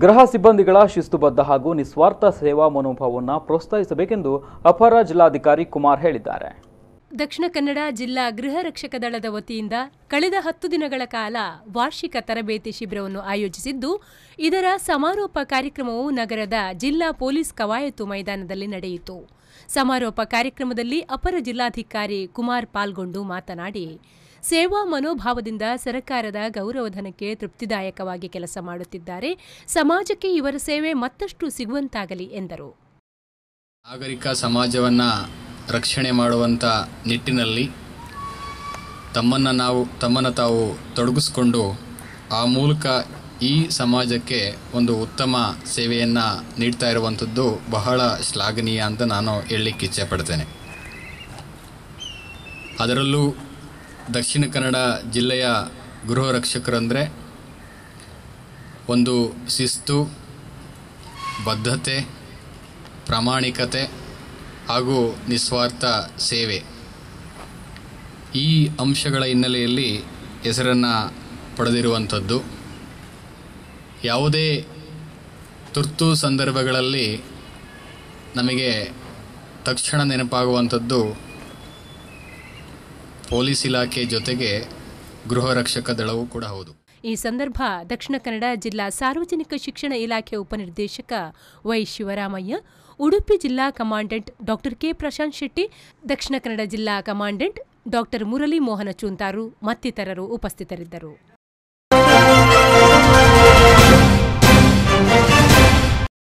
ಗೃಹ ಸಿಬ್ಬಂದಿಗಳ ಶಿಸ್ತುಬದ್ಧ ಹಾಗೂ ನಿಸ್ವಾರ್ಥ ಸೇವಾ ಮನೋಭಾವವನ್ನು ಪ್ರೋತ್ಸಾಹಿಸಬೇಕೆಂದು ಅಪರ ಜಿಲ್ಲಾಧಿಕಾರಿ ಕುಮಾರ್ ಹೇಳಿದ್ದಾರೆ. ದಕ್ಷಿಣ ಕನ್ನಡ ಜಿಲ್ಲಾ ಗೃಹ ರಕ್ಷಕ ದಳದ ವತಿಯಿಂದ ಕಳೆದ 10 ದಿನಗಳ ಕಾಲ ವಾರ್ಷಿಕ ತರಬೇತಿ ಶಿಬಿರವನ್ನು ಆಯೋಜಿಸಿದ್ದು, ಇದರ ಸಮಾರೋಪ ಕಾರ್ಯಕ್ರಮವು ನಗರದ ಜಿಲ್ಲಾ ಪೊಲೀಸ್ ಕವಾಯತು ಮೈದಾನದಲ್ಲಿ ನಡೆಯಿತು. ಸಮಾರೋಪ ಕಾರ್ಯಕ್ರಮದಲ್ಲಿ ಅಪರ ಜಿಲ್ಲಾಧಿಕಾರಿ ಕುಮಾರ್ ಪಾಲ್ಗೊಂಡು ಮಾತನಾಡಿ, ಸೇವಾ ಮನೋಭಾವದಿಂದ ಸರ್ಕಾರದ ಗೌರವಧನಕ್ಕೆ ತೃಪ್ತಿದಾಯಕವಾಗಿ ಕೆಲಸ ಮಾಡುತ್ತಿದ್ದಾರೆ. ಸಮಾಜಕ್ಕೆ ಇವರ ಸೇವೆ ಮತ್ತಷ್ಟು ಸಿಗುವಂತಾಗಲಿ ಎಂದರು. ನಾಗರಿಕ ಸಮಾಜವನ್ನು ರಕ್ಷಣೆ ಮಾಡುವಂಥ ನಿಟ್ಟಿನಲ್ಲಿ ತಮ್ಮನ್ನು ತಾವು ತೊಡಗಿಸಿಕೊಂಡು ಆ ಮೂಲಕ ಈ ಸಮಾಜಕ್ಕೆ ಒಂದು ಉತ್ತಮ ಸೇವೆಯನ್ನು ನೀಡ್ತಾ ಇರುವಂಥದ್ದು ಬಹಳ ಶ್ಲಾಘನೀಯ ಅಂತ ನಾನು ಹೇಳಲಿಕ್ಕೆ ಇಚ್ಛೆಪಡ್ತೇನೆ. ಅದರಲ್ಲೂ ದಕ್ಷಿಣ ಕನ್ನಡ ಜಿಲ್ಲೆಯ ಗೃಹ ರಕ್ಷಕರಂದರೆ ಒಂದು ಶಿಸ್ತು, ಬದ್ಧತೆ, ಪ್ರಾಮಾಣಿಕತೆ ಹಾಗೂ ನಿಸ್ವಾರ್ಥ ಸೇವೆ, ಈ ಅಂಶಗಳ ಹಿನ್ನೆಲೆಯಲ್ಲಿ ಹೆಸರನ್ನು ಪಡೆದಿರುವಂಥದ್ದು. ಯಾವುದೇ ತುರ್ತು ಸಂದರ್ಭಗಳಲ್ಲಿ ನಮಗೆ ತಕ್ಷಣ ನೆನಪಾಗುವಂಥದ್ದು ಪೊಲೀಸ್ ಇಲಾಖೆ ಜೊತೆಗೆ ಗೃಹ ರಕ್ಷಕ ದಳವೂ ಕೂಡ ಹೌದು. ಈ ಸಂದರ್ಭ ದಕ್ಷಿಣ ಕನ್ನಡ ಜಿಲ್ಲಾ ಸಾರ್ವಜನಿಕ ಶಿಕ್ಷಣ ಇಲಾಖೆ ಉಪನಿರ್ದೇಶಕ ವೈ ಶಿವರಾಮಯ್ಯ, ಉಡುಪಿ ಜಿಲ್ಲಾ ಕಮಾಂಡೆಂಟ್ ಡಾ ಕೆ ಪ್ರಶಾಂತ್ ಶೆಟ್ಟಿ, ದಕ್ಷಿಣ ಕನ್ನಡ ಜಿಲ್ಲಾ ಕಮಾಂಡೆಂಟ್ ಡಾ ಮುರಳಿ ಮೋಹನ ಚೂಂತಾರು ಮತ್ತಿತರರು ಉಪಸ್ಥಿತರಿದ್ದರು.